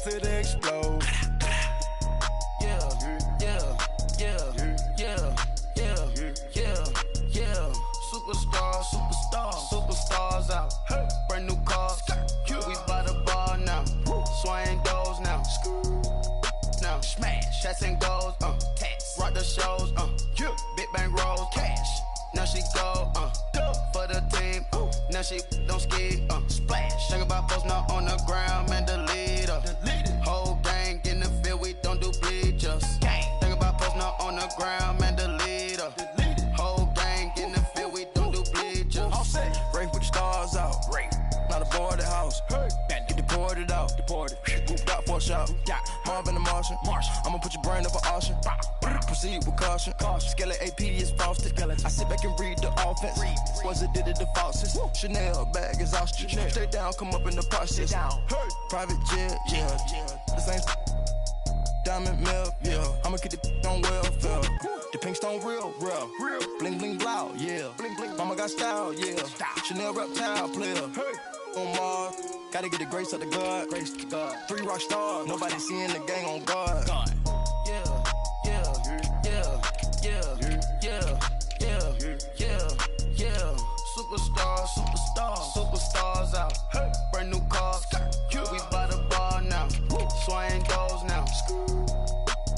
till they explode. Superstars out. Brand new cars. We by the bar now. Swing doors now. Now smash. Shots and goals. Tax. Rock the shows. Big bang rolls. Cash. Now she go. For the team. Now she don't ski. Splash. Think about post now on the ground. Man, the leader. Whole gang in the field. We don't do bleachers. Think about post now on the ground. Man, the leader. Whole gang in the field. We don't do bleachers. All set. Race with the stars out. Not a boarded house. Get deported out. Moved out for a shot. Marvin the Martian. I'ma put your brain up for auction. Proceed with caution. Skeleton AP is frosted. I sit back and read the offense. Was it did it the faucets? Chanel bag is ostrich. Stay down, come up in the process. Private jet, yeah. The same diamond milk, yeah. I'ma get the on welfare. The pink stone real. Bling bling blow, yeah. Mama got style, yeah. Chanel reptile player. On Mars, gotta get the grace of the God. 3 rock stars, nobody seeing the gang on guard. Superstars out. Brand new cars. We by the bar now. Swing doors now.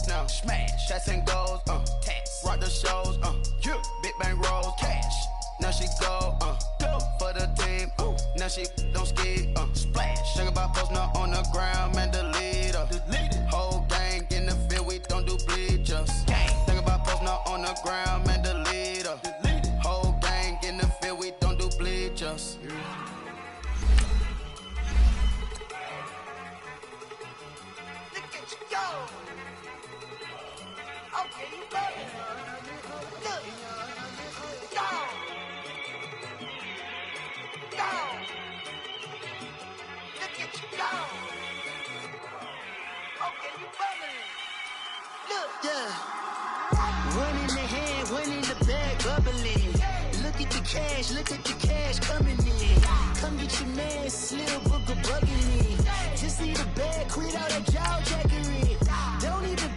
Now smash. Shots and goals. Tax. Rock the shows. Big bang rolls. Cash. Now she go. For the team. Now she don't ski. Splash. Think about post now on the ground. Man, the leader. Whole gang in the field. We don't do bleachers. Think about post now on the ground. Man, the leader. Whole gang in the field. We don't do bleachers. Look at you go. Okay, you love it. Look. Go. Look at you go. Okay, you bubbling. Look. Yeah. One in the hand, one in the bag, bubbling. Look at the cash coming in. Come get your man, Slim Booker bugging me. Just need a bag, quit all that jaw jackery. Don't even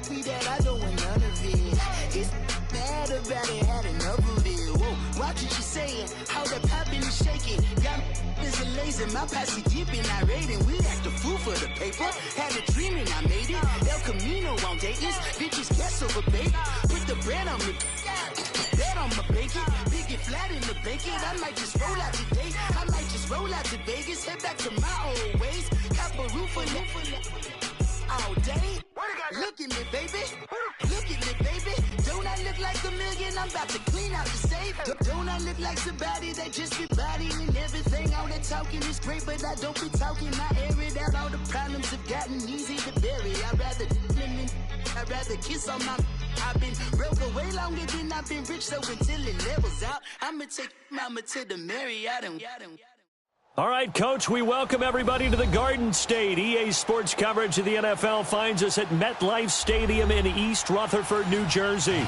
be that, I don't want none of it. He's mad about it, had enough of it. Whoa, watch what you saying, how that poppin' is shaking. Got is a lazy, my posse deep and I raiding. We act a fool for the paper, had a dream and I made it. El Camino on Dayton's, bitches guess over bait. Put the bread on me, bet on my bacon. Big it flat in the bacon, I might just roll out today. I might just roll out to Vegas, head back to my old ways. Cop a roof for all day. Look at me, baby. Look at me, baby. Don't I look like a million? I'm about to clean out the safe. Don't I look like somebody that just be bodying everything? All that talking is great, but I don't be talking. I air it out. All the problems have gotten easy to bury. I'd rather kiss on my. I've been broke way longer than I've been rich, so until it levels out, I'ma take mama to the Marriott and. All right, Coach, we welcome everybody to the Garden State. EA Sports coverage of the NFL finds us at MetLife Stadium in East Rutherford, New Jersey.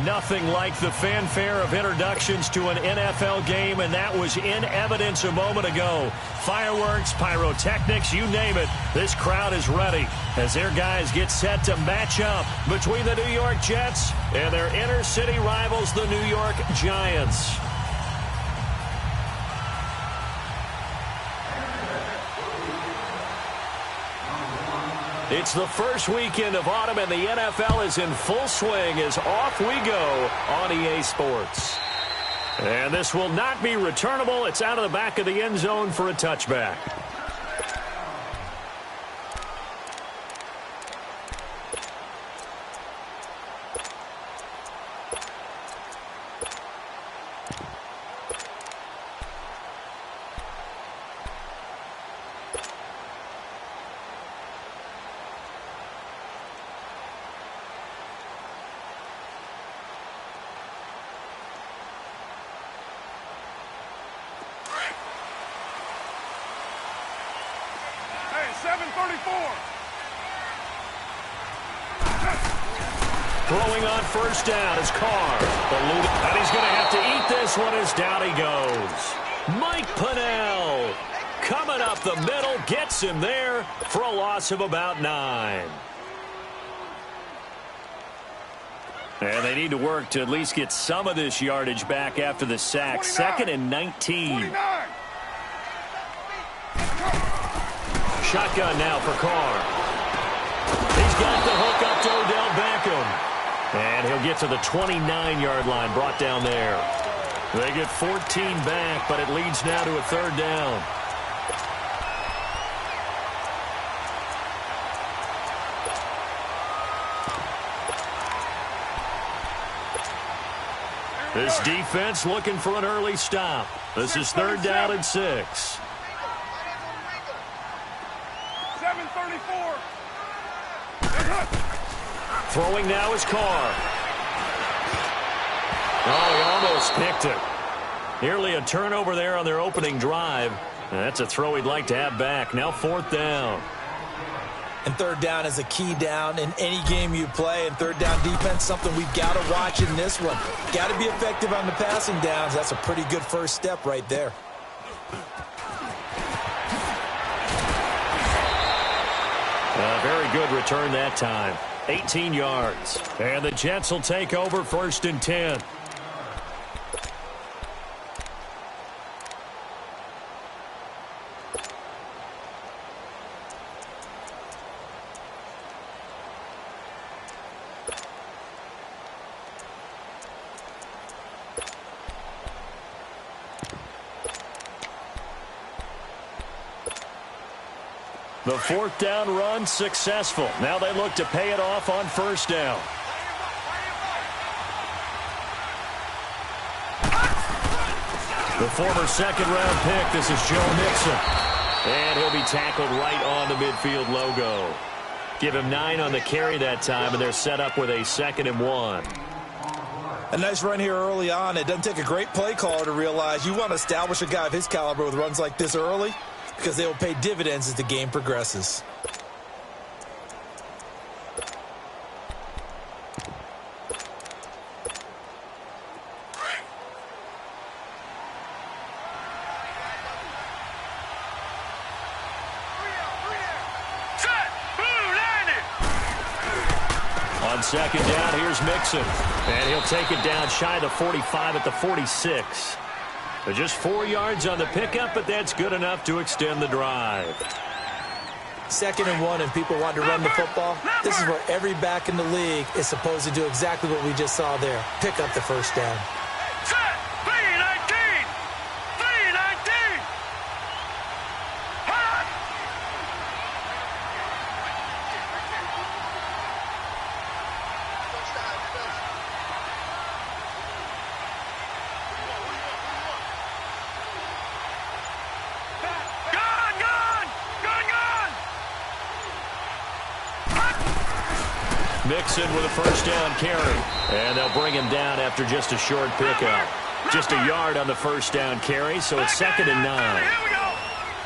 Nothing like the fanfare of introductions to an NFL game, and that was in evidence a moment ago. Fireworks, pyrotechnics, you name it. This crowd is ready as their guys get set to match up between the New York Jets and their inner-city rivals, the New York Giants. It's the first weekend of autumn, and the NFL is in full swing as off we go on EA Sports. And this will not be returnable. It's out of the back of the end zone for a touchback. Throwing on first down is Carr. And he's going to have to eat this one as down he goes. Mike Pennell coming up the middle, gets him there for a loss of about 9. And they need to work to at least get some of this yardage back after the sack. 2nd and 19. 29. Shotgun now for Carr. He's got the hook up to Odell Beckham. And he'll get to the 29-yard line, brought down there. They get 14 back, but it leads now to a 3rd down. This defense looking for an early stop. This is 3rd down and 6. 7:34. Throwing now is Carr. Oh, he almost picked it. Nearly a turnover there on their opening drive. And that's a throw he'd like to have back. Now 4th down. And 3rd down is a key down in any game you play. And 3rd down defense, something we've got to watch in this one. Got to be effective on the passing downs. That's a pretty good first step right there. Very good return that time. 18 yards. And the Jets will take over 1st and 10. The 4th down run successful. Now they look to pay it off on 1st down. The former 2nd-round pick, this is Joe Mixon. And he'll be tackled right on the midfield logo. Give him 9 on the carry that time, and they're set up with a 2nd and 1. A nice run here early on. It doesn't take a great play caller to realize you want to establish a guy of his caliber with runs like this early, because they will pay dividends as the game progresses. On 2nd down, here's Mixon. And he'll take it down shy of the 45 at the 46. Just 4 yards on the pickup, but that's good enough to extend the drive. 2nd and 1, and people want to run the football. This is where every back in the league is supposed to do exactly what we just saw there. Pick up the 1st down. Mixon with a 1st down carry. And they'll bring him down after just a short pickup. Just a yard on the 1st down carry, so it's 2nd and 9.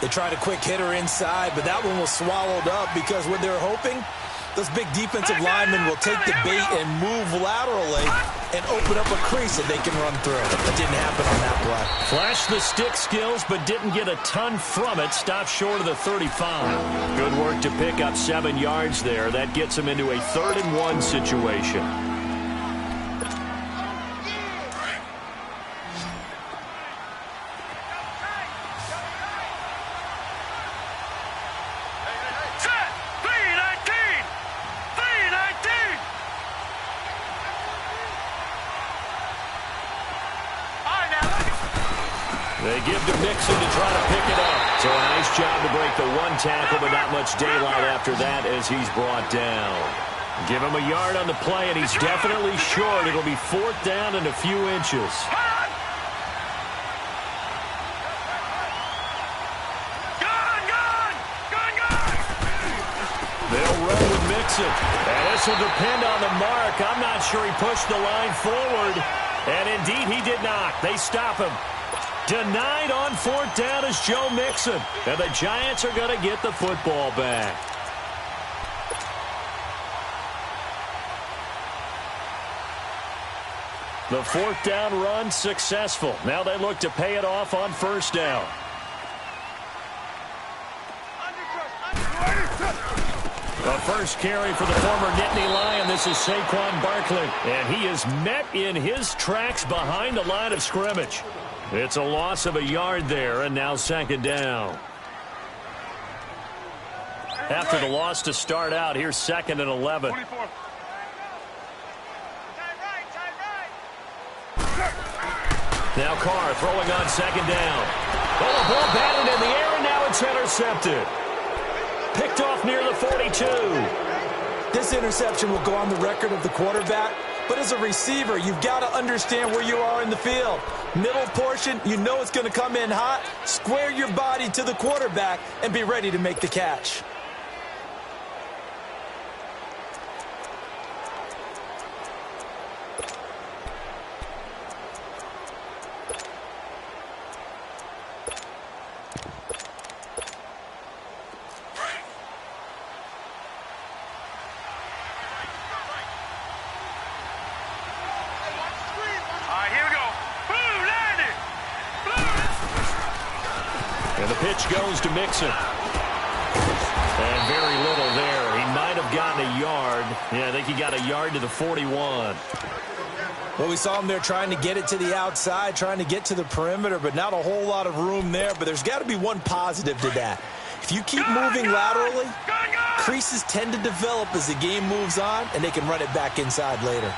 They tried a quick hitter inside, but that one was swallowed up because what they're hoping, those big defensive linemen will take the bait and move laterally and open up a crease that they can run through. That didn't happen on that play. Flashed the stick skills, but didn't get a ton from it. Stopped short of the 35. Good work to pick up 7 yards there. That gets them into a 3rd and 1 situation. They give to Mixon to try to pick it up. So a nice job to break the 1 tackle, but not much daylight after that as he's brought down. Give him a yard on the play, and he's definitely short. It'll be 4th down and a few inches. They'll run with Mixon. And this will depend on the mark. I'm not sure he pushed the line forward. And indeed, he did not. They stop him. Denied on 4th down is Joe Mixon. And the Giants are going to get the football back. The 4th down run successful. Now they look to pay it off on 1st down. The first carry for the former Nittany Lion. This is Saquon Barkley. And he is met in his tracks behind the line of scrimmage. It's a loss of a yard there, and now second down. After the loss to start out, here's 2nd and 11. 24. Now Carr throwing on 2nd down. Oh, the ball batted in the air, and now it's intercepted. Picked off near the 42. This interception will go on the record of the quarterback, but as a receiver, you've got to understand where you are in the field. Middle portion, you know it's going to come in hot. Square your body to the quarterback and be ready to make the catch. Goes to Mixon. And very little there. He might have gotten a yard. Yeah, I think he got a yard to the 41. Well, we saw him there trying to get it to the outside, trying to get to the perimeter, but not a whole lot of room there. But there's got to be one positive to that. If you keep moving laterally, creases tend to develop as the game moves on, and they can run it back inside later.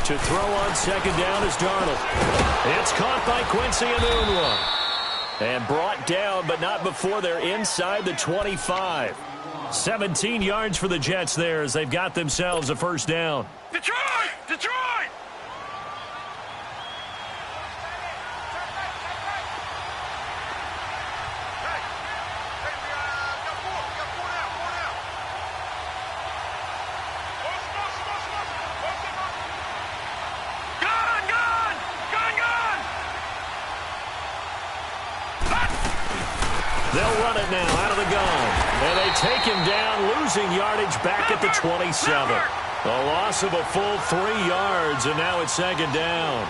To throw on 2nd down is Darnold. It's caught by Quincy Enunwa. And brought down, but not before they're inside the 25. 17 yards for the Jets there as they've got themselves a first down. Detroit! Detroit! They'll run it now out of the gun. And they take him down, losing yardage back at the 27. A loss of a full 3 yards, and now it's 2nd down.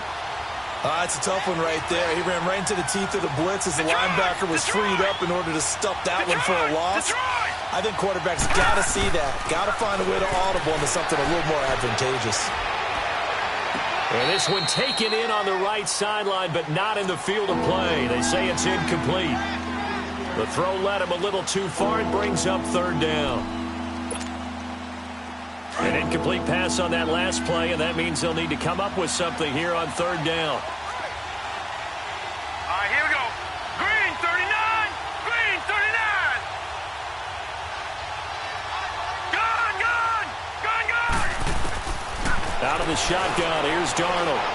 It's a tough one right there. He ran right into the teeth of the blitz as the linebacker was freed up in order to stuff that one for a loss. I think quarterbacks got to see that. Got to find a way to audible into something a little more advantageous. And this one taken in on the right sideline, but not in the field of play. They say it's incomplete. The throw led him a little too far. It brings up 3rd down. An incomplete pass on that last play, and that means they'll need to come up with something here on 3rd down. All right, here we go. Green, 39. Green, 39. Gun, gun. Gun, gun. Out of the shotgun, here's Darnold.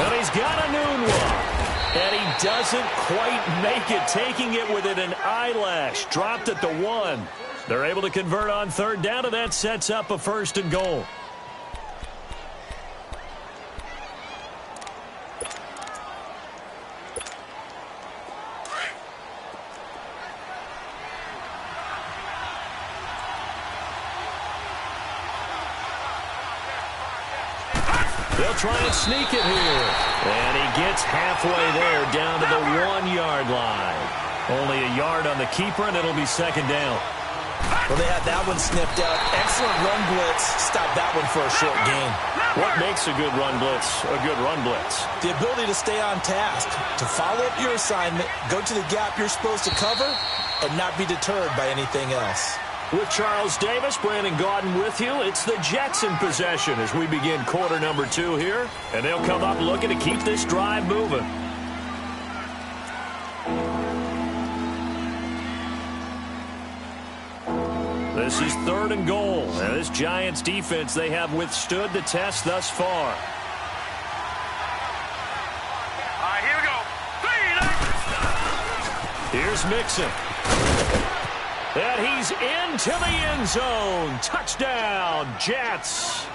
And he's got Enunwa. And he doesn't quite make it, taking it within an eyelash. Dropped at the 1. They're able to convert on 3rd down, and that sets up a 1st and goal. They'll try and sneak it here. And he gets halfway there, down to the 1-yard line. Only a yard on the keeper, and it'll be 2nd down. Well, they had that one snipped out. Excellent run blitz. Stop that one for a short gain. What makes a good run blitz a good run blitz? The ability to stay on task, to follow up your assignment, go to the gap you're supposed to cover, and not be deterred by anything else. With Charles Davis, Brandon Gaudin with you. It's the Jets in possession as we begin quarter number 2 here. And they'll come up looking to keep this drive moving. This is 3rd and goal. Now this Giants defense, they have withstood the test thus far. All right, here we go. Here's Mixon. And he's into the end zone. Touchdown, Jets.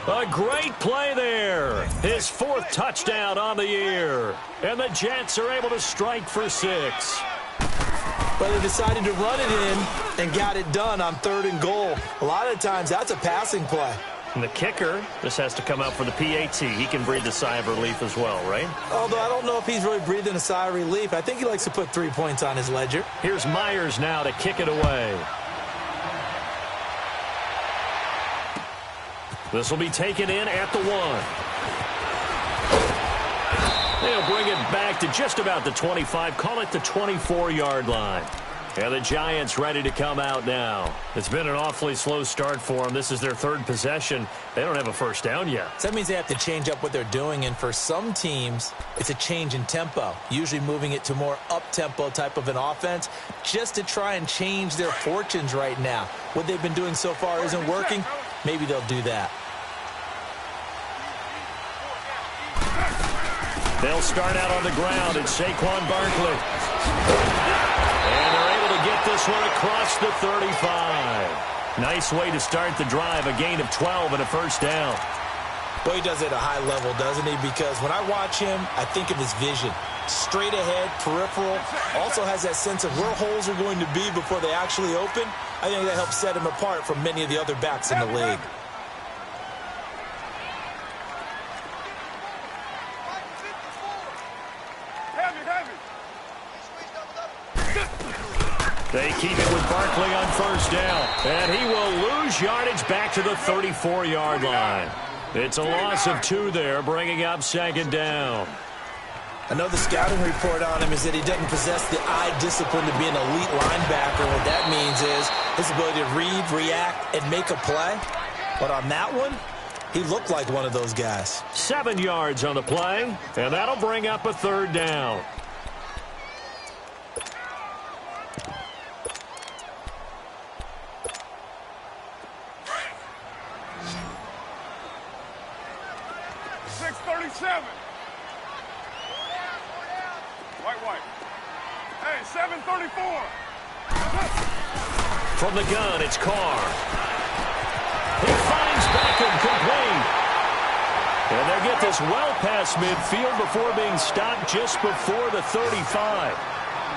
A great play there. His 4th touchdown on the year. And the Jets are able to strike for 6. But they decided to run it in and got it done on 3rd and goal. A lot of times that's a passing play. And the kicker just has to come out for the PAT. He can breathe a sigh of relief as well, right? Although I don't know if he's really breathing a sigh of relief. I think he likes to put 3 points on his ledger. Here's Myers now to kick it away. This will be taken in at the 1. They'll bring it back to just about the 25. Call it the 24-yard line. And the Giants ready to come out now. It's been an awfully slow start for them. This is their 3rd possession. They don't have a first down yet. So that means they have to change up what they're doing. And for some teams, it's a change in tempo. Usually moving it to more up-tempo type of an offense just to try and change their fortunes right now. What they've been doing so far isn't working. Maybe they'll do that. They'll start out on the ground. It's Saquon Barkley. And they're able to get this one across the 35. Nice way to start the drive. A gain of 12 and a first down. Well, he does it at a high level, doesn't he? Because when I watch him, I think of his vision. Straight ahead, peripheral. Also has that sense of where holes are going to be before they actually open. I think that helps set him apart from many of the other backs in the league. They keep it with Barkley on first down. And he will lose yardage back to the 34-yard line. It's a loss of 2 there, bringing up 2nd down. I know the scouting report on him is that he doesn't possess the eye discipline to be an elite linebacker. What that means is his ability to read, react, and make a play. But on that one, he looked like one of those guys. 7 yards on the play, and that'll bring up a 3rd down. Hey, 7:34. From the gun, it's Carr. He finds Beckham complete. And they get this well past midfield before being stopped just before the 35.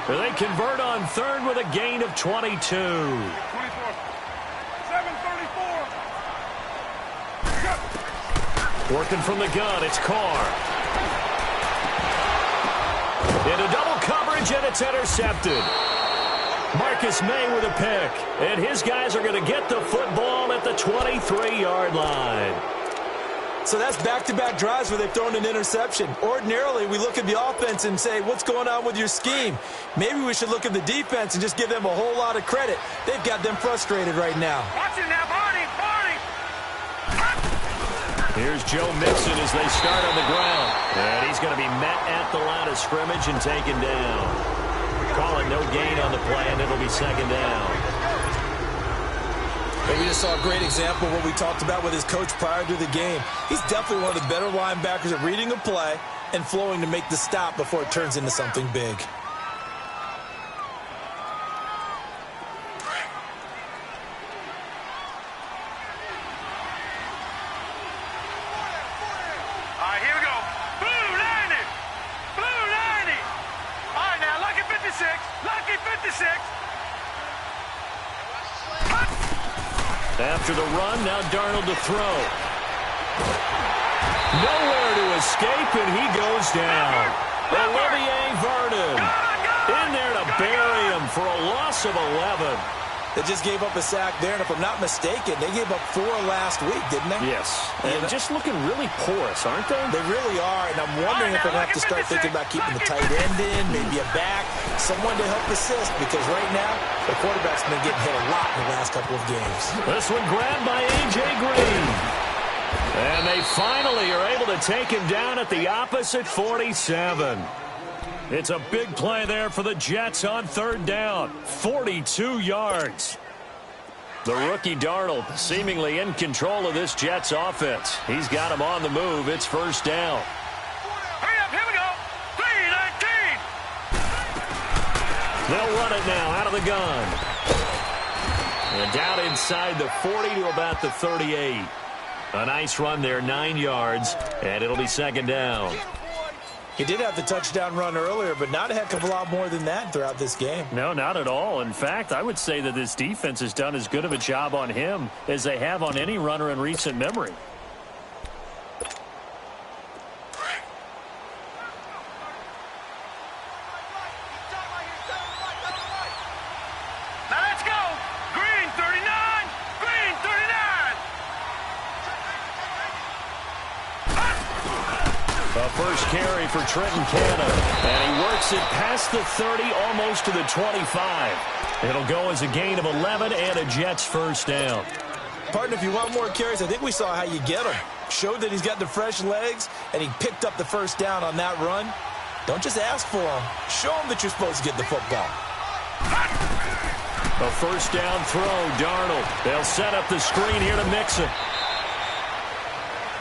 They convert on 3rd with a gain of 22. 7:34. Working from the gun, it's Carr. Into double coverage, and it's intercepted. Marcus May with a pick. And his guys are going to get the football at the 23-yard line. So that's back-to-back drives where they've thrown an interception. Ordinarily, we look at the offense and say, what's going on with your scheme? Maybe we should look at the defense and just give them a whole lot of credit. They've got them frustrated right now. Watch it now, Barney. Here's Joe Mixon as they start on the ground. And he's going to be met at the line of scrimmage and taken down. Calling no gain on the play, and it'll be 2nd down. But we just saw a great example of what we talked about with his coach prior to the game. He's definitely one of the better linebackers at reading a play and flowing to make the stop before it turns into something big. After the run, now Darnold to throw. Nowhere to escape, and he goes down. Olivier Vernon in there to bury him for a loss of 11. They just gave up a sack there, and if I'm not mistaken, they gave up 4 last week, didn't they? Yes. And just looking really porous, aren't they? They really are, and I'm wondering if they're going to have to start thinking about keeping the tight end in, maybe a back, someone to help assist, because right now, the quarterback's been getting hit a lot in the last couple of games. This one grabbed by A.J. Green. And they finally are able to take him down at the opposite 47. It's a big play there for the Jets on 3rd down. 42 yards. The rookie Darnold seemingly in control of this Jets offense. He's got him on the move. It's 1st down. Hurry up, here we go. 3-19. They'll run it now out of the gun. And down inside the 40 to about the 38. A nice run there, 9 yards, and it'll be second down. He did have the touchdown run earlier, but not a heck of a lot more than that throughout this game. No, not at all. In fact, I would say that this defense has done as good of a job on him as they have on any runner in recent memory. Now let's go. Green 39. Green 39. A first carry for Trenton Cannon, and he works it past the 30, almost to the 25. It'll go as a gain of 11 and a Jets first down. Partner, if you want more carries, I think we saw how you get him. Showed that he's got the fresh legs, and he picked up the first down on that run. Don't just ask for him. Show him that you're supposed to get the football. A first down throw, Darnold. They'll set up the screen here to mix it.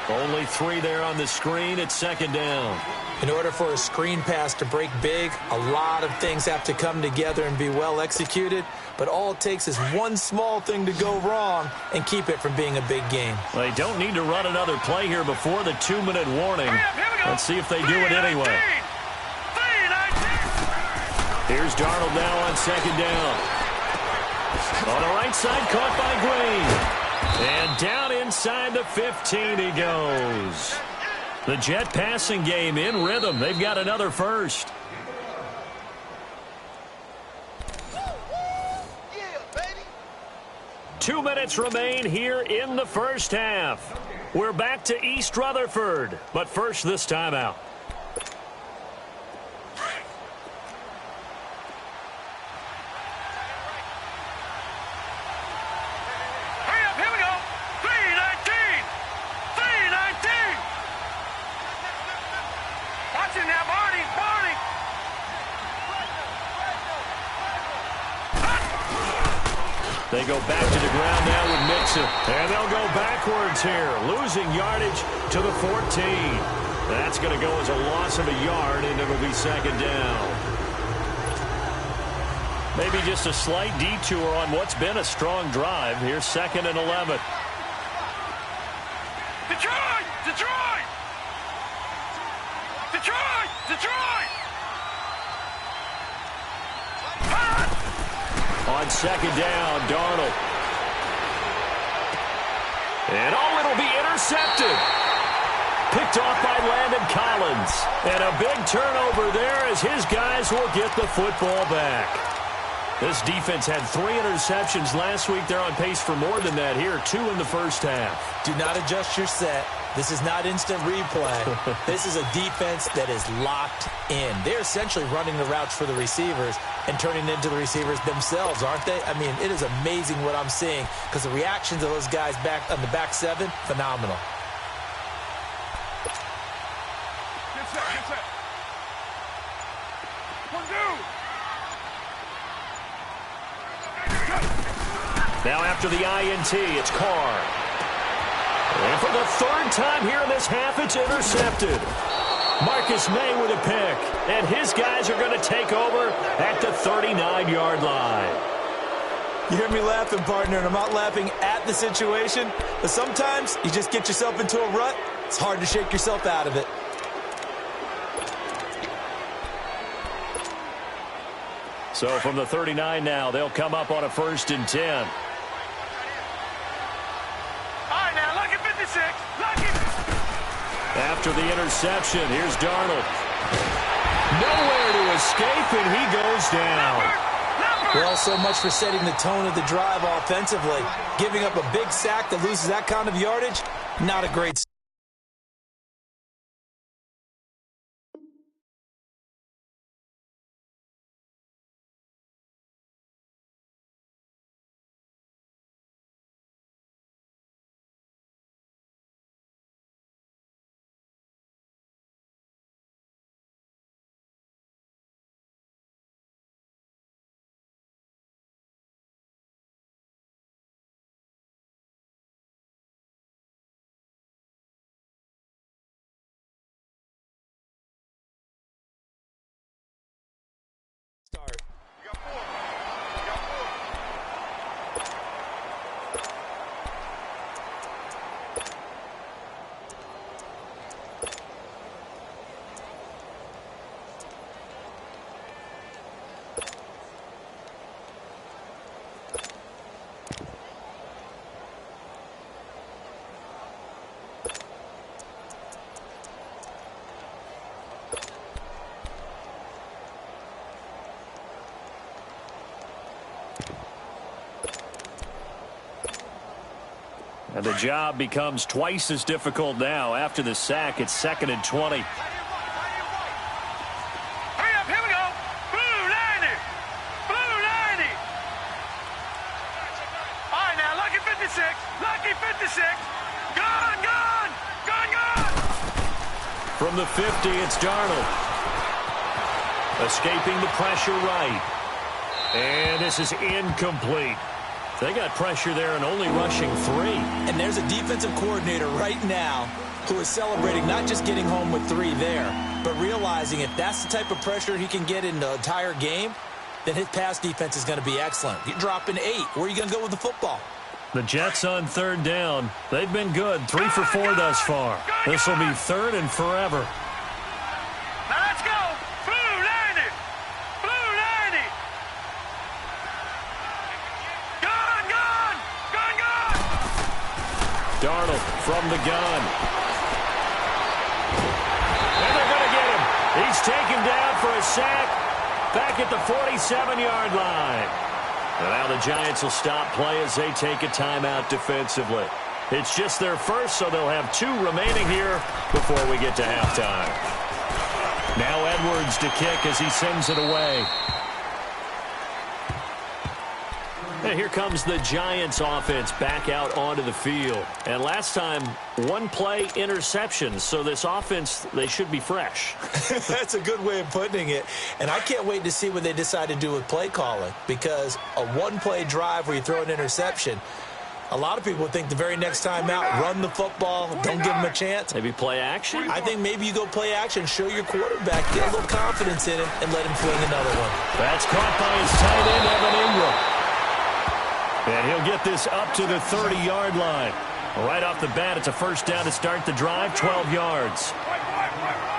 Only 3 there on the screen. It's second down. In order for a screen pass to break big, a lot of things have to come together and be well executed. But all it takes is one small thing to go wrong and keep it from being a big game. They don't need to run another play here before the 2-minute warning. Let's see if they do it anyway. Here's Darnold now on second down. On the right side, caught by Green. And down inside the 15 he goes. The Jet passing game in rhythm. They've got another first. Yeah, baby. 2 minutes remain here in the first half. We're back to East Rutherford, but first this timeout. They go back to the ground now with Mixon. And they'll go backwards here, losing yardage to the 14. That's going to go as a loss of a yard, and it'll be second down. Maybe just a slight detour on what's been a strong drive. Here's second and 11. Detroit! Detroit! Detroit! Detroit! On second down, Darnold. And it'll be intercepted. Picked off by Landon Collins. And a big turnover there as his guys will get the football back. This defense had 3 interceptions last week. They're on pace for more than that here, 2 in the first half. Do not adjust your set. This is not instant replay. This is a defense that is locked in. They're essentially running the routes for the receivers and turning into the receivers themselves, aren't they? I mean, it is amazing what I'm seeing because the reactions of those guys back on the back 7, phenomenal. Get set, get set. 1, 2. Now after the INT, it's Carr. And for the 3rd time here in this half, it's intercepted. Marcus May with a pick. And his guys are going to take over at the 39-yard line. You hear me laughing, partner, and I'm not laughing at the situation. But sometimes you just get yourself into a rut. It's hard to shake yourself out of it. So from the 39 now, they'll come up on a 1st and 10. After the interception, here's Darnold. Nowhere to escape, and he goes down. Well, so much for setting the tone of the drive offensively. Giving up a big sack that loses that kind of yardage, not a great And the job becomes twice as difficult now. After the sack, it's 2nd and 20. Hurry up, here we go. Blue 90. Blue 90. All right, now, lucky 56. Lucky 56. Gone, gone. Gone, gone. From the 50, it's Darnold. Escaping the pressure right. And this is incomplete. They got pressure there and only rushing 3. And there's a defensive coordinator right now who is celebrating not just getting home with 3 there, but realizing if that's the type of pressure he can get in the entire game, then his pass defense is going to be excellent. You're dropping 8. Where are you going to go with the football? The Jets on 3rd down. They've been good. 3 for 4 thus far. This will be 3rd and forever. Now let's go. Blue 90. Blue 90. Gone, gone. Gone, gone. Darnold from the gun. And they're going to get him. He's taken down for a sack back at the 47-yard line. And now the Giants will stop play as they take a timeout defensively. It's just their first, so they'll have 2 remaining here before we get to halftime. Now Edwards to kick as he sends it away. And here comes the Giants offense back out onto the field. And last time, 1 play interception. So this offense, they should be fresh. That's a good way of putting it. And I can't wait to see what they decide to do with play calling. Because a 1-play drive where you throw an interception, a lot of people would think the very next time out, run the football, don't give them a chance. Maybe play action? I think maybe you go play action, show your quarterback, get a little confidence in him, and let him fling another one. That's caught by his tight end, Evan Ingram. And he'll get this up to the 30-yard line. Right off the bat, it's a first down to start the drive, 12 yards.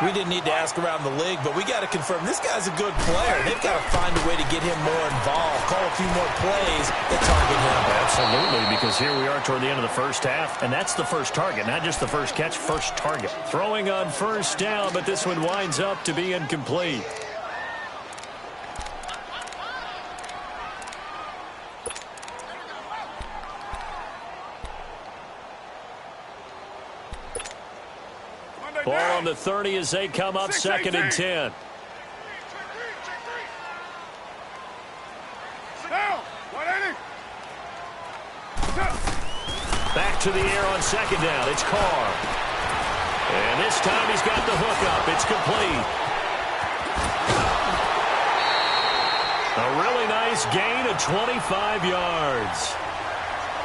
We didn't need to ask around the league, but we got to confirm this guy's a good player. They've got to find a way to get him more involved, call a few more plays that target him. Absolutely, because here we are toward the end of the first half, and that's the first target, not just the first catch, first target. Throwing on first down, but this one winds up to be incomplete. Ball on the 30 as they come up, 2nd and 10. Back to the air on 2nd down. It's Carr. And this time he's got the hook up. It's complete. A really nice gain of 25 yards.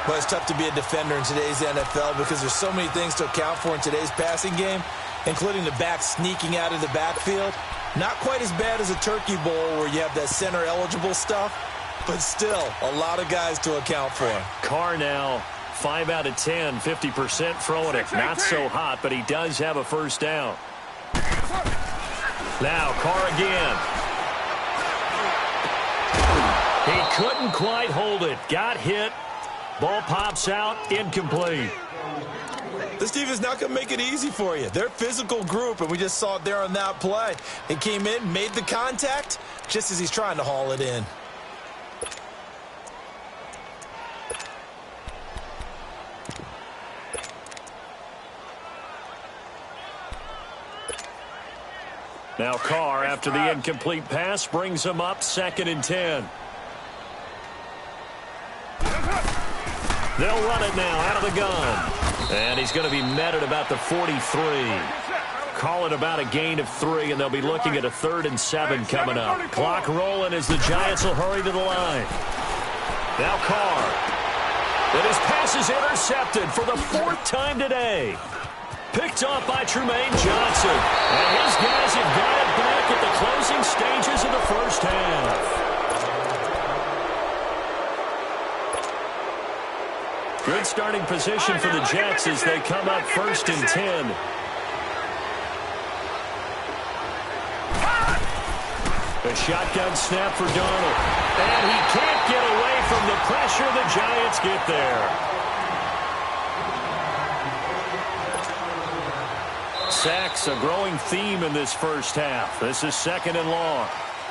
But it's tough to be a defender in today's NFL because there's so many things to account for in today's passing game, including the back sneaking out of the backfield. Not quite as bad as a turkey bowl where you have that center-eligible stuff, but still a lot of guys to account for. Carr now 5 out of 10, 50% throwing it. Not so hot, but he does have a first down. Now Carr again. He couldn't quite hold it. Got hit. Ball pops out, incomplete. This team is not going to make it easy for you. They're a physical group, and we just saw it there on that play. He came in, made the contact, just as he's trying to haul it in. Now Carr, after the incomplete pass, brings him up 2nd and 10. They'll run it now out of the gun. And he's going to be met at about the 43. Call it about a gain of 3, and they'll be looking at a 3rd and 7 coming up. Clock rolling as the Giants will hurry to the line. Now Carr. And his pass is intercepted for the 4th time today. Picked off by Trumaine Johnson. And his guys have got it back at the closing stages of the first half. Good starting position for the Jets as they come up 1st and 10. A shotgun snap for Darnold. And he can't get away from the pressure. The Giants get there. Sacks, a growing theme in this first half. This is 2nd and long.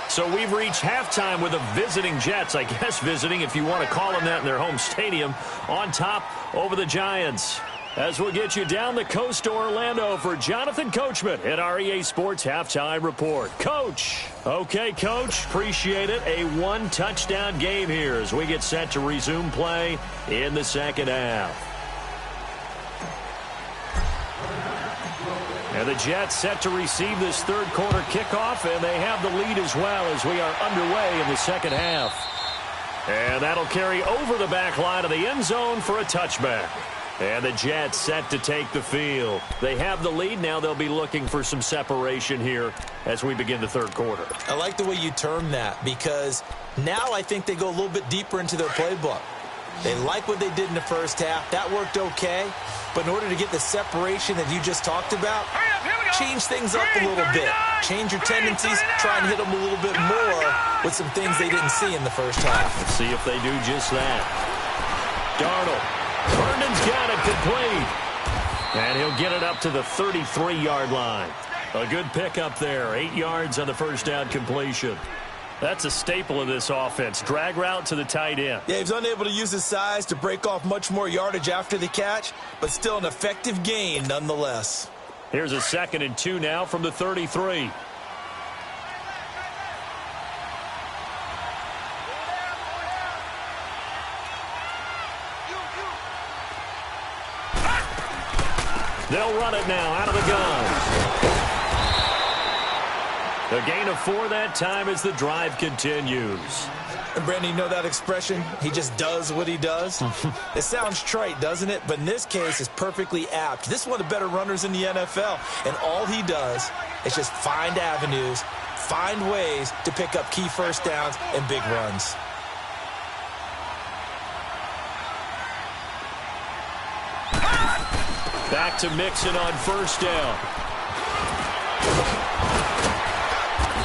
So we've reached halftime with the visiting Jets, I guess visiting if you want to call them that in their home stadium, on top over the Giants. As we'll get you down the coast to Orlando for Jonathan Coachman at our EA Sports Halftime Report. Coach. Okay, Coach. Appreciate it. A one-touchdown game here as we get set to resume play in the second half. And the Jets set to receive this third quarter kickoff, and they have the lead as well as we are underway in the second half. And that'll carry over the back line of the end zone for a touchback. And the Jets set to take the field. They have the lead. Now they'll be looking for some separation here as we begin the third quarter. I like the way you term that because now I think they go a little bit deeper into their playbook. They like what they did in the first half. That worked okay. But in order to get the separation that you just talked about, change things up a little bit. Change your tendencies. Try and hit them a little bit more with some things they didn't see in the first half. Let's see if they do just that. Darnold. Herndon's got it complete. And he'll get it up to the 33-yard line. A good pickup there. 8 yards on the first down completion. That's a staple of this offense. Drag route to the tight end. Yeah, he's unable to use his size to break off much more yardage after the catch, but still an effective gain nonetheless. Here's a 2nd and 2 now from the 33. They'll run it now out of the gun. The gain of 4 that time as the drive continues. And Brandon, you know that expression? He just does what he does? It sounds trite, doesn't it? But in this case, it's perfectly apt. This is one of the better runners in the NFL. And all he does is just find avenues, find ways to pick up key first downs and big runs. Back to Mixon on first down.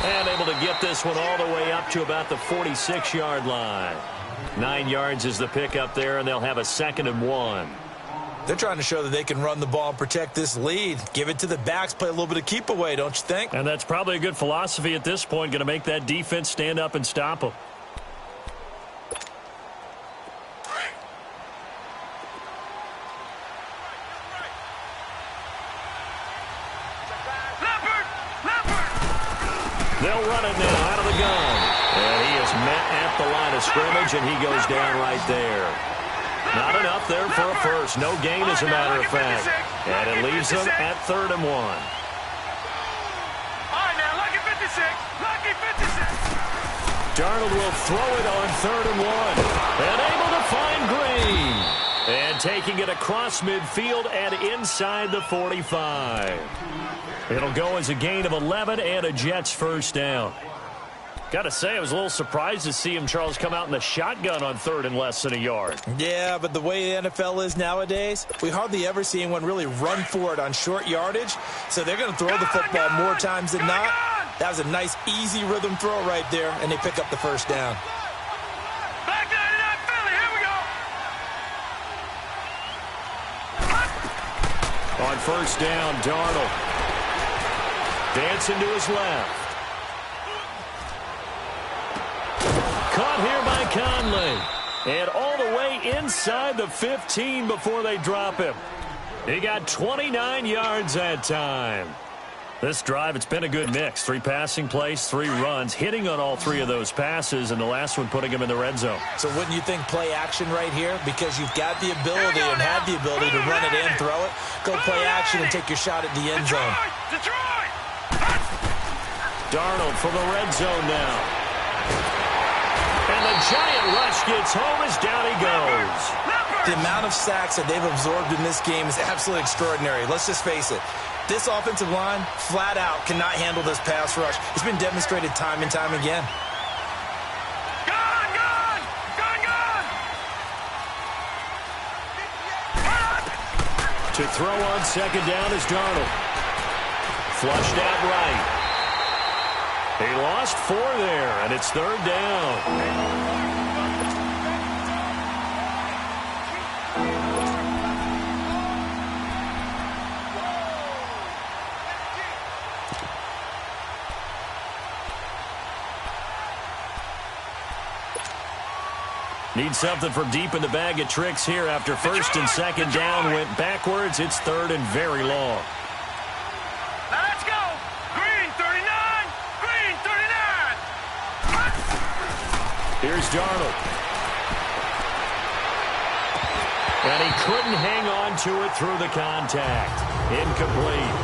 And able to get this one all the way up to about the 46-yard line. 9 yards is the pickup there, and they'll have a 2nd and 1. They're trying to show that they can run the ball and protect this lead. Give it to the backs, play a little bit of keep away, don't you think? And that's probably a good philosophy at this point, going to make that defense stand up and stop them. They'll run it now out of the gun. And he is met at the line of scrimmage, and he goes down right there. Not enough there for a first. No gain, as a matter of fact. And it leaves them at 3rd and 1. All right, now, lucky 56. Lucky 56. Darnold will throw it on 3rd and 1. And able to find Green. And taking it across midfield and inside the 45. It'll go as a gain of 11 and a Jets first down. Got to say, I was a little surprised to see him, Charles, come out in the shotgun on 3rd and less than a yard. Yeah, but the way the NFL is nowadays, we hardly ever see anyone really run for it on short yardage. So they're going to throw the football more times than not. That was a nice, easy rhythm throw right there, and they pick up the first down. Back down to that Philly. Here we go. On first down, Darnold. Dancing to his left. Caught here by Conley. And all the way inside the 15 before they drop him. He got 29 yards that time. This drive, it's been a good mix. 3 passing plays, 3 runs, hitting on all 3 of those passes, and the last one putting him in the red zone. So wouldn't you think play action right here? Because you've got the ability and had the ability to run it and throw it. Go play action and take your shot at the end zone. Detroit! Darnold for the red zone now. And the giant rush gets home as down he goes. The amount of sacks that they've absorbed in this game is absolutely extraordinary. Let's just face it. This offensive line, flat out, cannot handle this pass rush. It's been demonstrated time and time again. Gone, gone! Gone, gone! To throw on second down is Darnold. Flushed out right. He lost 4 there, and it's 3rd down. Need something from deep in the bag of tricks here after first and second down went backwards. It's third and very long. Now let's go. Green 39. Green 39. Here's Darnold. And he couldn't hang on to it through the contact. Incomplete.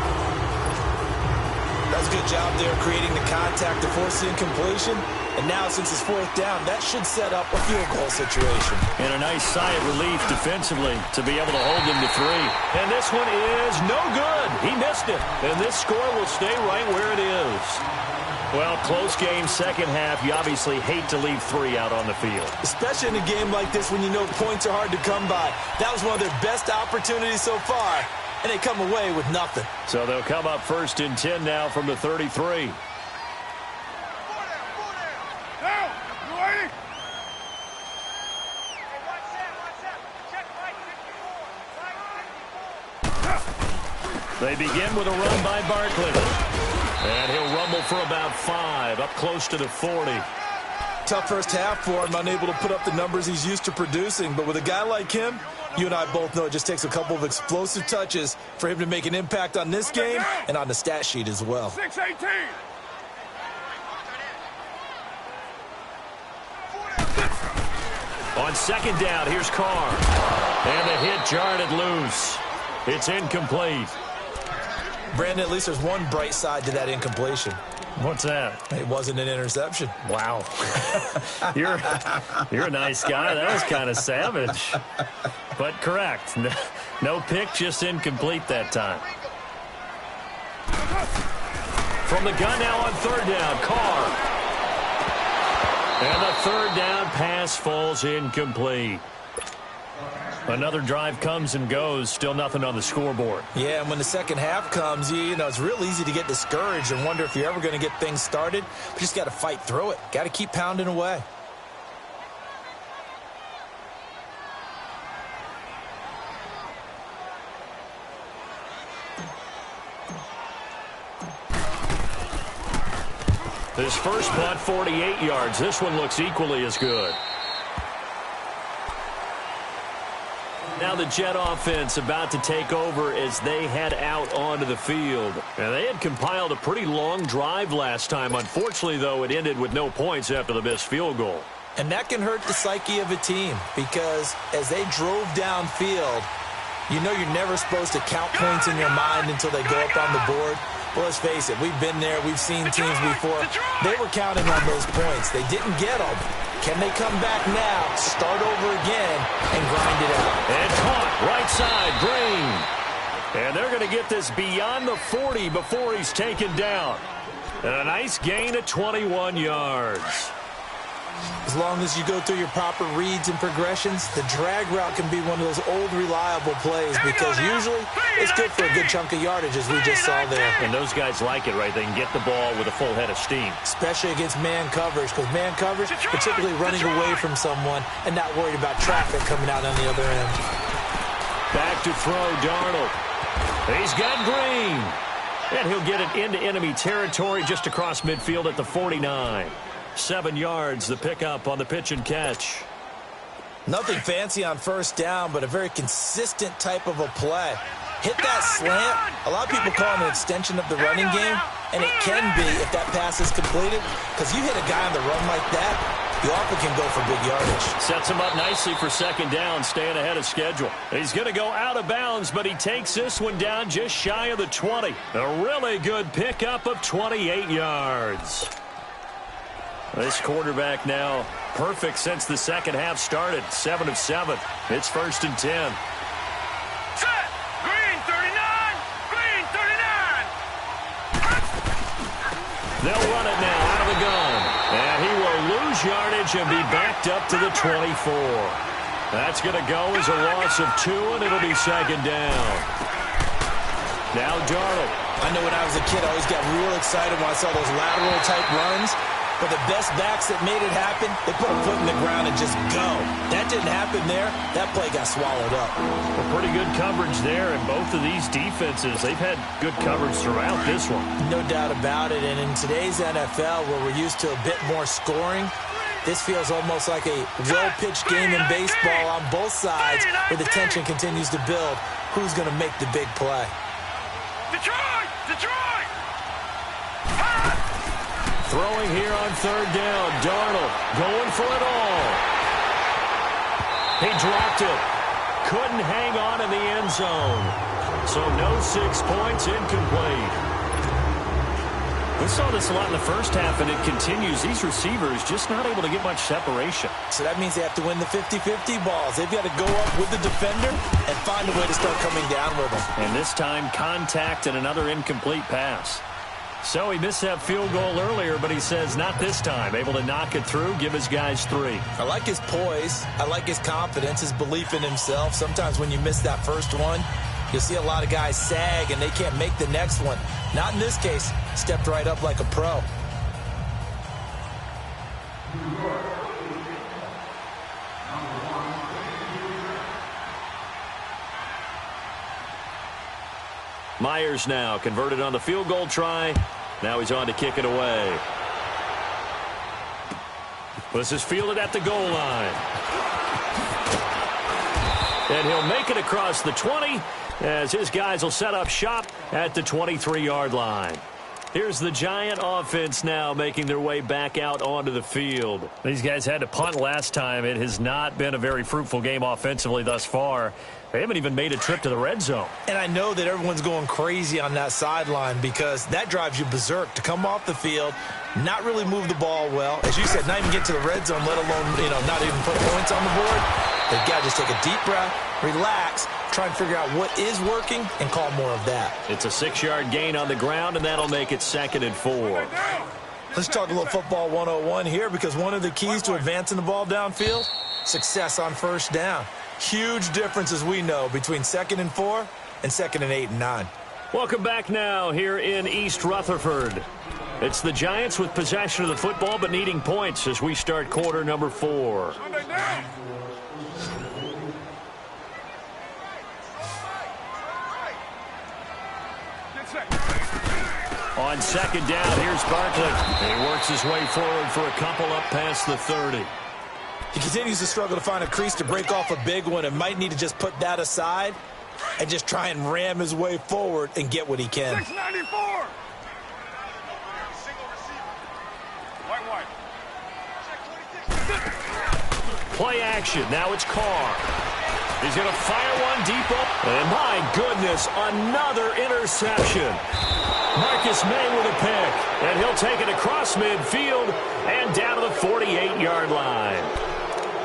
That's a good job there creating the contact to force the incompletion. And now, since it's fourth down, that should set up a field goal situation. And a nice sigh of relief defensively to be able to hold him to 3. And this one is no good. He missed it. And this score will stay right where it is. Well, close game, second half. You obviously hate to leave 3 out on the field. Especially in a game like this when you know points are hard to come by. That was one of their best opportunities so far. And they come away with nothing. So they'll come up first and 10 now from the 33. They begin with a run by Barkley. And he'll rumble for about 5, up close to the 40. Tough first half for him, unable to put up the numbers he's used to producing. But with a guy like him, you and I both know it just takes a couple of explosive touches for him to make an impact on this game and on the stat sheet as well. 6-18. On second down, here's Carr. And the hit jarred it loose. It's incomplete. Brandon, at least there's one bright side to that incompletion. What's that? It wasn't an interception. Wow. You're a nice guy. That was kind of savage. But correct. No pick, just incomplete that time. From the gun now on third down, Carr. And the third down pass falls incomplete. Another drive comes and goes, still nothing on the scoreboard. Yeah, and when the second half comes, you know, it's real easy to get discouraged and wonder if you're ever going to get things started. But you just got to fight through it. Got to keep pounding away. His first punt, 48 yards. This one looks equally as good. Now the Jet offense about to take over as they head out onto the field. And they had compiled a pretty long drive last time. Unfortunately, though, it ended with no points after the missed field goal. And that can hurt the psyche of a team because as they drove downfield, you know you're never supposed to count points in your mind until they go up on the board. Well, let's face it, we've been there. We've seen teams before. They were counting on those points. They didn't get them. Can they come back now, start over again, and grind it out? And caught right side, Green. And they're going to get this beyond the 40 before he's taken down. And a nice gain of 21 yards. As long as you go through your proper reads and progressions, the drag route can be one of those old, reliable plays because usually it's good for a good chunk of yardage, as we just saw there. And those guys like it, right? They can get the ball with a full head of steam. Especially against man coverage, because man coverage, you're typically running away from someone and not worried about traffic coming out on the other end. Back to throw, Darnold. He's got Green. And he'll get it into enemy territory just across midfield at the 49. 7 yards, the pickup on the pitch and catch. Nothing fancy on first down, but a very consistent type of a play. Hit that slant. A lot of people call it an extension of the running game, and it can be if that pass is completed, because you hit a guy on the run like that, you often can go for big yardage. Sets him up nicely for second down, staying ahead of schedule. He's going to go out of bounds, but he takes this one down just shy of the 20. A really good pickup of 28 yards. This quarterback now perfect since the second half started. 7 of 7. It's first and 10. Set. Green 39. Green 39. They'll run it now out of the gun. And he will lose yardage and be backed up to the 24. That's going to go as a loss of 2, and it'll be second down. Now Darnold. I know when I was a kid, I always got real excited when I saw those lateral-type runs. But the best backs that made it happen, they put a foot in the ground and just go. That didn't happen there. That play got swallowed up. Well, pretty good coverage there, and both of these defenses, they've had good coverage throughout this one. No doubt about it. And in today's NFL, where we're used to a bit more scoring, This feels almost like a well-pitched game in baseball on both sides where the tension continues to build. Who's going to make the big play? Detroit! Detroit! Throwing here on third down. Darnold going for it all. He dropped it. Couldn't hang on in the end zone. So no 6 points, incomplete. We saw this a lot in the first half, and it continues. These receivers just not able to get much separation. So that means they have to win the 50-50 balls. They've got to go up with the defender and find a way to start coming down with them. And this time, contact and another incomplete pass. So he missed that field goal earlier, but he says not this time. Able to knock it through, give his guys 3. I like his poise. I like his confidence, his belief in himself. Sometimes when you miss that first one, you'll see a lot of guys sag and they can't make the next one. Not in this case. Stepped right up like a pro. Myers now converted on the field goal try. Now he's on to kick it away. This is fielded at the goal line. And he'll make it across the 20 as his guys will set up shop at the 23-yard line. Here's the Giant offense now making their way back out onto the field. These guys had to punt last time. It has not been a very fruitful game offensively thus far. They haven't even made a trip to the red zone. And I know that everyone's going crazy on that sideline because that drives you berserk to come off the field, not really move the ball well. As you said, not even get to the red zone, let alone, not even put points on the board. They've got to just take a deep breath, relax, try and figure out what is working and call more of that. It's a 6-yard gain on the ground, and that'll make it 2nd and 4. Let's talk a little football 101 here because one of the keys to advancing the ball downfield, success on first down. Huge difference, as we know, between 2nd and 4 and 2nd and 8 and 9. Welcome back now here in East Rutherford. It's the Giants with possession of the football but needing points as we start quarter number 4. On 2nd down, here's Barkley. He works his way forward for a couple up past the 30. He continues to struggle to find a crease to break off a big one and might need to just put that aside and just try and ram his way forward and get what he can. 694. Play action. Now it's Carr. He's going to fire one deep up. And my goodness, another interception. Marcus May with a pick. And he'll take it across midfield and down to the 48-yard line.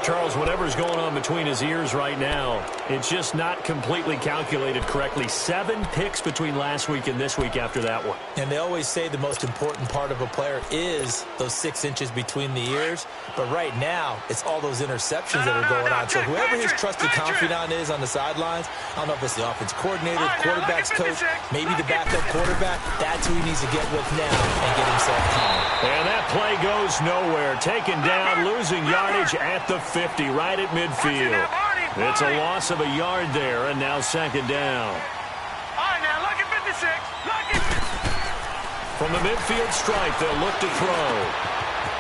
Charles, whatever's going on between his ears right now, it's just not completely calculated correctly. 7 picks between last week and this week after that one. And they always say the most important part of a player is those 6 inches between the ears. But right now, it's all those interceptions that are going on. So whoever his trusted confidant is on the sidelines, I don't know if it's the offense coordinator, the quarterback's coach, maybe the backup quarterback, that's who he needs to get with now and get himself calm. And that play goes nowhere. Taken down, losing yardage at the 50, right at midfield. It's a loss of a yard there, and now 2nd down. All right, now, lucky 56. Lucky. From the midfield stripe, they'll look to throw.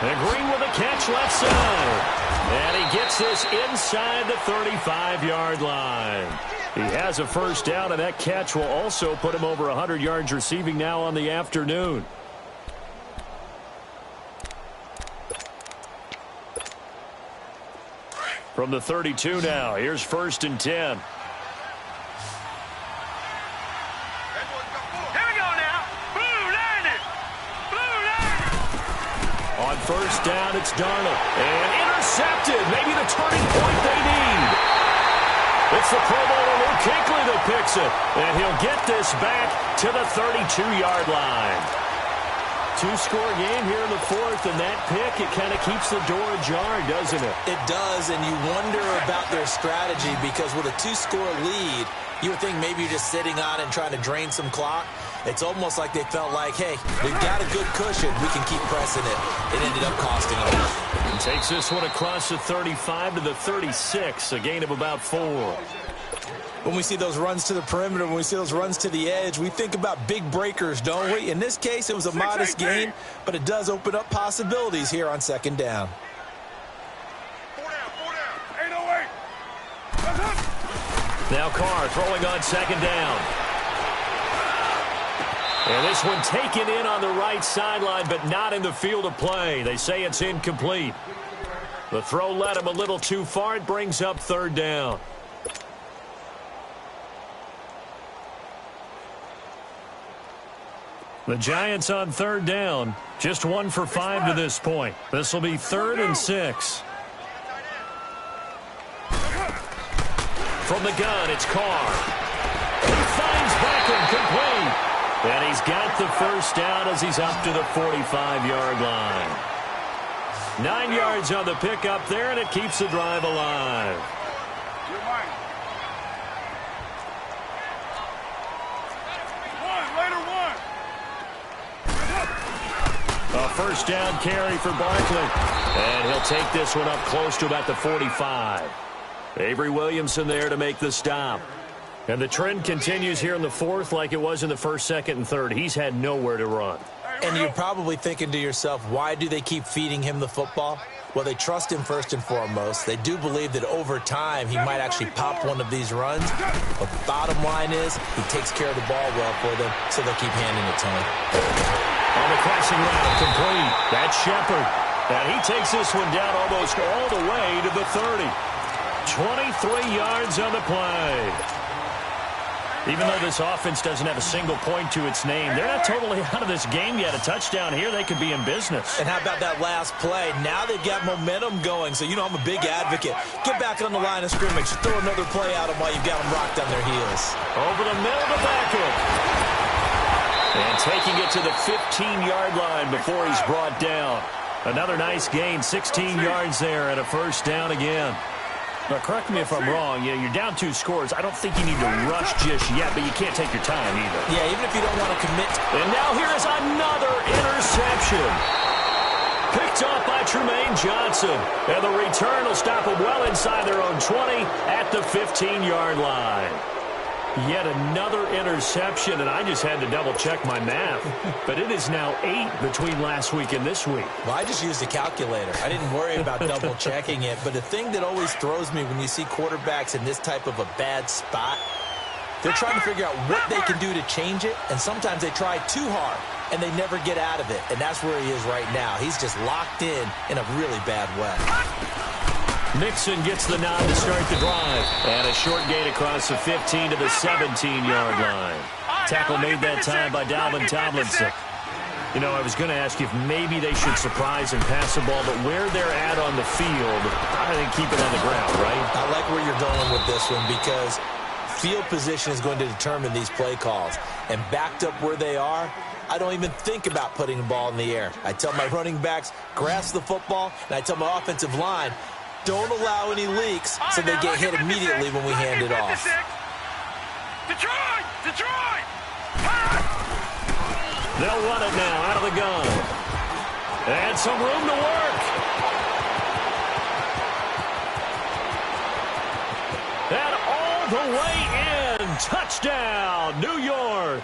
And Green with a catch left side. And he gets this inside the 35-yard line. He has a first down, and that catch will also put him over 100 yards receiving now on the afternoon. From the 32 now, here's 1st and 10. Here we go now. Blue line it. Blue line it. On 1st down, it's Darnold. And intercepted. Maybe the turning point they need. It's the Pro Bowler Luke Kuechly that picks it. And he'll get this back to the 32-yard line. 2-score game here in the 4th, and that pick, it kind of keeps the door ajar, doesn't it? It does, and you wonder about their strategy because with a 2-score lead, you would think maybe you're just sitting on and trying to drain some clock. It's almost like they felt like, hey, we've got a good cushion. We can keep pressing it. It ended up costing them. And takes this one across the 35 to the 36, a gain of about 4. When we see those runs to the perimeter, when we see those runs to the edge, we think about big breakers, don't we? In this case, it was a modest gain, but it does open up possibilities here on 2nd down. Now Carr throwing on second down. And this one taken in on the right sideline, but not in the field of play. They say it's incomplete. The throw led him a little too far. It brings up third down. The Giants on third down. Just 1 for 5 to this point. This will be 3rd and 6. From the gun, it's Carr. He finds Beckham complete. And he's got the first down as he's up to the 45-yard line. 9 yards on the pickup there, and it keeps the drive alive. A first down carry for Barkley. And he'll take this one up close to about the 45. Avery Williamson there to make the stop. And the trend continues here in the 4th like it was in the 1st, 2nd, and 3rd. He's had nowhere to run. And you're probably thinking to yourself, why do they keep feeding him the football? Well, they trust him first and foremost. They do believe that over time he might actually pop one of these runs. But the bottom line is he takes care of the ball well for them, so they'll keep handing it to him. On the crossing route, complete. That's Shepard. And he takes this one down almost all the way to the 30. 23 yards on the play. Even though this offense doesn't have a single point to its name, they're not totally out of this game yet. A touchdown here, they could be in business. And how about that last play? Now they've got momentum going, so you know I'm a big advocate. Get back on the line of scrimmage. Throw another play at them while you've got them rocked on their heels. Over the middle to Beckham. And taking it to the 15-yard line before he's brought down. Another nice gain, 16 yards there and a first down again. Now, correct me if I'm wrong. You're down 2 scores. I don't think you need to rush just yet, but you can't take your time either. Yeah, even if you don't want to commit. And now here is another interception. Picked off by Trumaine Johnson. And the return will stop them well inside their own 20 at the 15-yard line. Yet another interception, and I just had to double-check my math. But it is now 8 between last week and this week. Well, I just used a calculator. I didn't worry about double-checking it. But the thing that always throws me when you see quarterbacks in this type of a bad spot, they're trying to figure out what they can do to change it, and sometimes they try too hard, and they never get out of it. And that's where he is right now. He's just locked in a really bad way. Nixon gets the nod to start the drive. And a short gain across the 15 to the 17-yard line. Tackle made that time by Dalvin Tomlinson. You know, I was going to ask you if maybe they should surprise and pass the ball, but where they're at on the field, I think keep it on the ground, right? I like where you're going with this one because field position is going to determine these play calls. And backed up where they are, I don't even think about putting the ball in the air. I tell my running backs, grasp the football, and I tell my offensive line, don't allow any leaks so they get hit immediately when we hand it off. Detroit! Detroit! They'll run it now out of the gun. And some room to work. And all the way in. Touchdown, New York.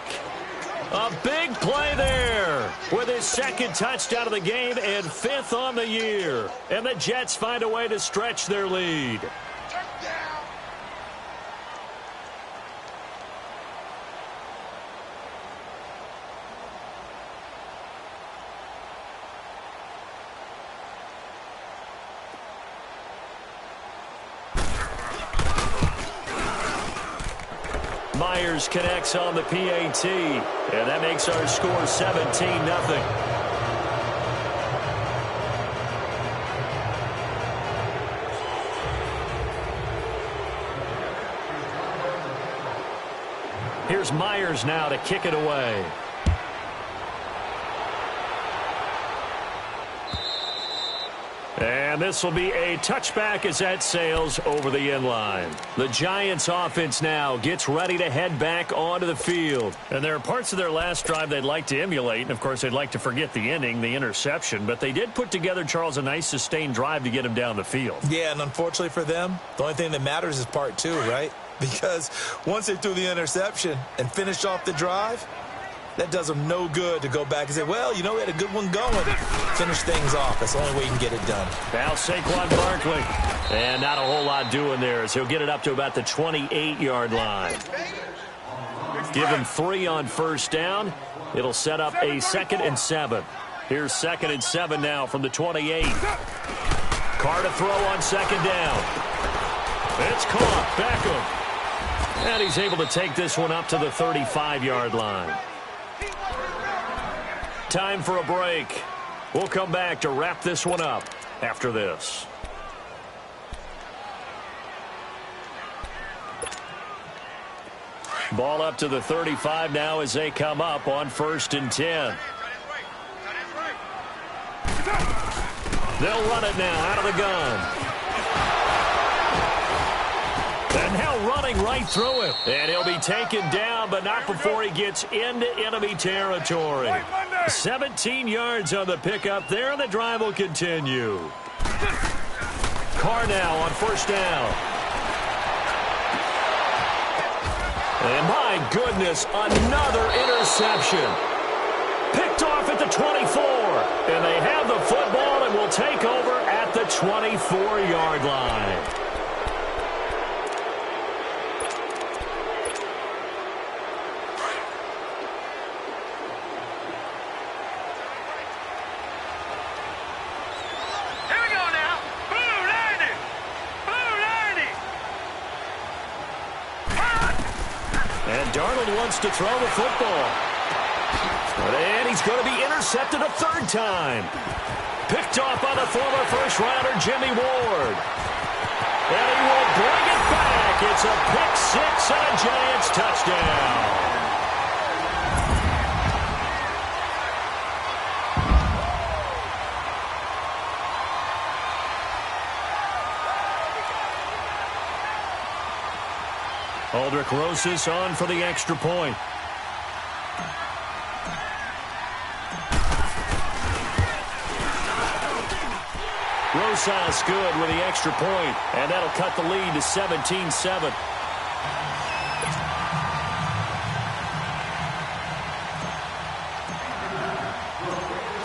A big play there with his 2nd touchdown of the game and 5th on the year. And the Jets find a way to stretch their lead. Myers connects on the PAT, and that makes our score 17-0. Here's Myers now to kick it away. And this will be a touchback as that sails over the end line. The Giants offense now gets ready to head back onto the field. And there are parts of their last drive they'd like to emulate. And, of course, they'd like to forget the ending, the interception. But they did put together, Charles, a nice sustained drive to get him down the field. Yeah, and unfortunately for them, the only thing that matters is part 2, right? Because once they threw the interception and finished off the drive, That does them no good to go back and say, well, you know, we had a good one going. Finish things off. That's the only way you can get it done. Now Saquon Barkley. And not a whole lot doing there as he'll get it up to about the 28-yard line. Give him 3 on first down. It'll set up a 2nd and 7. Here's 2nd and 7 now from the 28. Carr to throw on 2nd down. It's caught. Beckham. And he's able to take this one up to the 35-yard line. Time for a break. We'll come back to wrap this one up after this. Ball up to the 35 now as they come up on 1st and 10. They'll run it now out of the gun. And now running right through him. And he'll be taken down, but not before he gets into enemy territory. 17 yards on the pickup there, and the drive will continue. Carr now on 1st down. And my goodness, another interception. Picked off at the 24. And they have the football and will take over at the 24-yard line. Darnold wants to throw the football. And he's going to be intercepted a 3rd time. Picked off by the former first-rounder Jimmy Ward. And he will bring it back. It's a pick 6 and a Giants touchdown. Aldrich Rosas on for the extra point. Rosas good with the extra point, and that'll cut the lead to 17-7.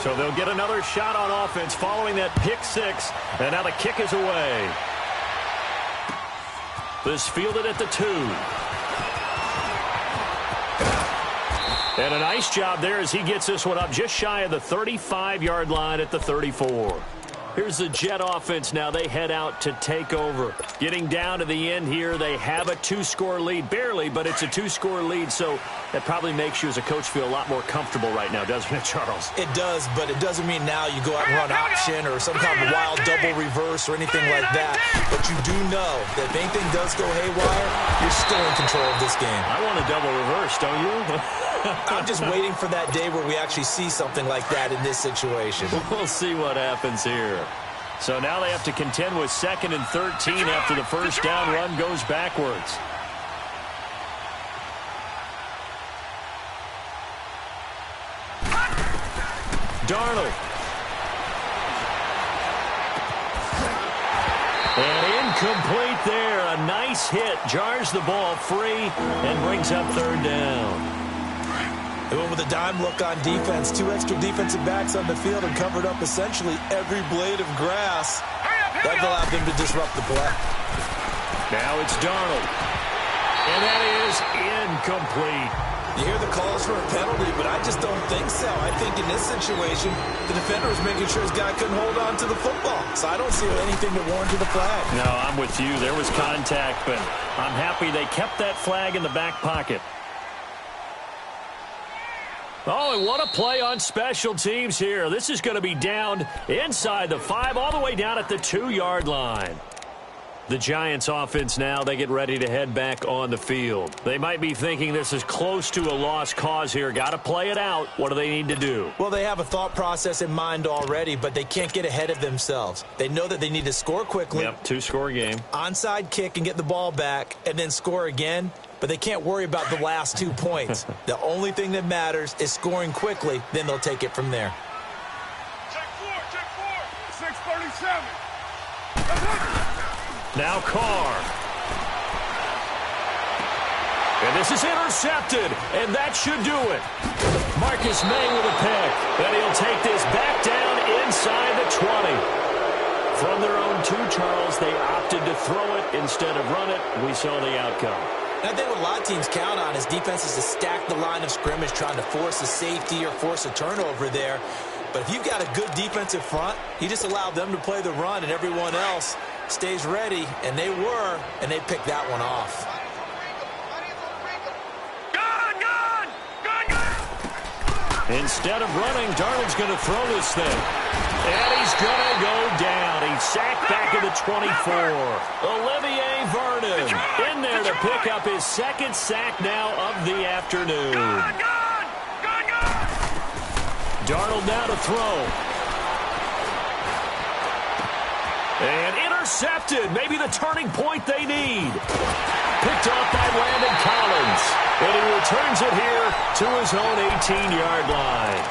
So they'll get another shot on offense following that pick 6, and now the kick is away. This fielded at the 2. And a nice job there as he gets this one up just shy of the 35-yard line at the 34. Here's the Jet offense now. They head out to take over. Getting down to the end here, they have a 2-score lead. Barely, but it's a 2-score lead, so that probably makes you as a coach feel a lot more comfortable right now, doesn't it, Charles? It does, but it doesn't mean now you go out and run option or some kind of wild double reverse or anything like that. But you do know that if anything does go haywire, you're still in control of this game. I want a double reverse, don't you? I'm just waiting for that day where we actually see something like that in this situation. We'll see what happens here. So now they have to contend with 2nd and 13 after the first down run goes backwards. Darnold. And incomplete there. A nice hit. Jars the ball free and brings up 3rd down. They went with a dime look on defense. 2 extra defensive backs on the field and covered up essentially every blade of grass. That allowed them to disrupt the play. Now it's Darnold. And that is incomplete. You hear the calls for a penalty, but I just don't think so. I think in this situation, the defender was making sure his guy couldn't hold on to the football. So I don't see anything that warranted the flag. No, I'm with you. There was contact, but I'm happy they kept that flag in the back pocket. Oh, and what a play on special teams here. This is going to be down inside the 5, all the way down at the 2-yard line. The Giants offense now, they get ready to head back on the field. They might be thinking this is close to a lost cause here. Got to play it out. What do they need to do? Well, they have a thought process in mind already, but they can't get ahead of themselves. They know that they need to score quickly. Yep, 2-score game. Onside kick and get the ball back and then score again. But they can't worry about the last 2 points. The only thing that matters is scoring quickly. Then they'll take it from there. Check 4. 637. Now Carr. And this is intercepted, and that should do it. Marcus May with a pick. And he'll take this back down inside the 20. From their own 2, Charles, they opted to throw it instead of run it. We saw the outcome. And I think what a lot of teams count on is defenses to stack the line of scrimmage, trying to force a safety or force a turnover there. But if you've got a good defensive front, you just allow them to play the run and everyone else stays ready. And they were, and they picked that one off. Instead of running, Darnold's going to throw this thing. And he's going to go down. He's sacked back at the 24. Olivier Vernon in there to pick up his 2nd sack now of the afternoon. Darnold now to throw. And intercepted. Maybe the turning point they need. Picked off by Landon Collins. And he returns it here to his own 18-yard line.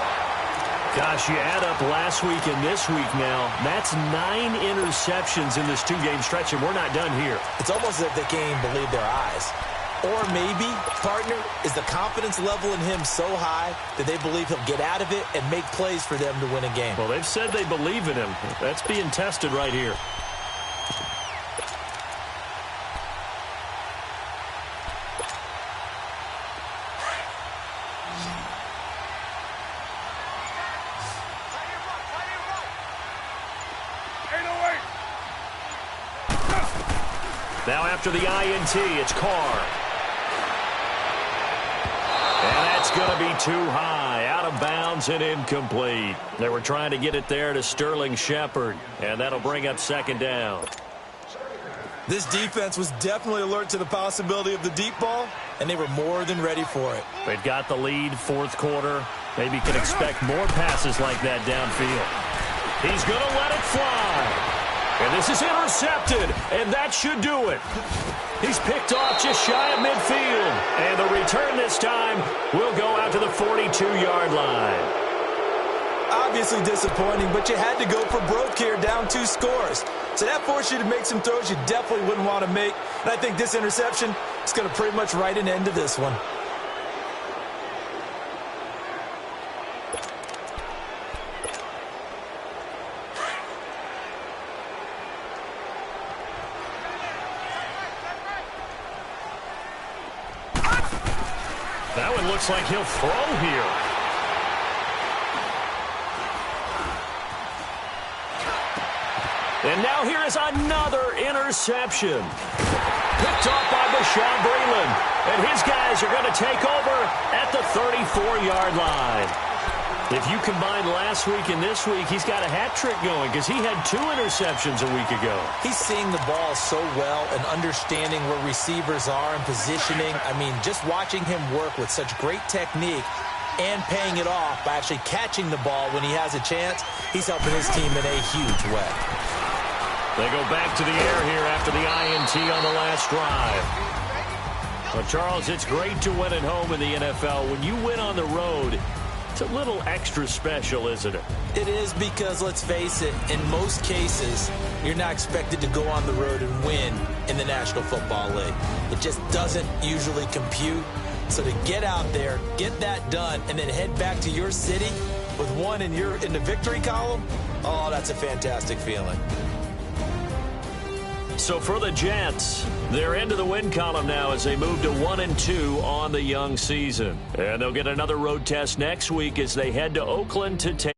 Gosh, you add up last week and this week now. That's 9 interceptions in this 2-game stretch, and we're not done here. It's almost as if they can't even believe their eyes. Or maybe, partner, is the confidence level in him so high that they believe he'll get out of it and make plays for them to win a game. Well, they've said they believe in him. That's being tested right here. Now after the INT, it's Carr. And that's going to be too high. Out of bounds and incomplete. They were trying to get it there to Sterling Shepard. And that'll bring up 2nd down. This defense was definitely alert to the possibility of the deep ball, and they were more than ready for it. They've got the lead, 4th quarter. Maybe can expect more passes like that downfield. He's going to let it fly. And this is intercepted, and that should do it. He's picked off just shy of midfield. And the return this time will go out to the 42-yard line. Obviously disappointing, but you had to go for broke here, down 2 scores. So that forced you to make some throws you definitely wouldn't want to make. And I think this interception is going to pretty much write an end to this one. That one looks like he'll throw here. And now here is another interception. Picked off by Bashaud Breeland. And his guys are going to take over at the 34-yard line. If you combine last week and this week, he's got a hat trick going because he had 2 interceptions a week ago. He's seeing the ball so well and understanding where receivers are and positioning. I mean, just watching him work with such great technique and paying it off by actually catching the ball when he has a chance, he's helping his team in a huge way. They go back to the air here after the INT on the last drive. Well, Charles, it's great to win at home in the NFL. When you win on the road, it's a little extra special, isn't it? It is because, let's face it, in most cases, you're not expected to go on the road and win in the National Football League. It just doesn't usually compute. So to get out there, get that done, and then head back to your city with one in the victory column, oh, that's a fantastic feeling. So for the Jets, they're into the win column now as they move to 1-2 on the young season. And they'll get another road test next week as they head to Oakland to take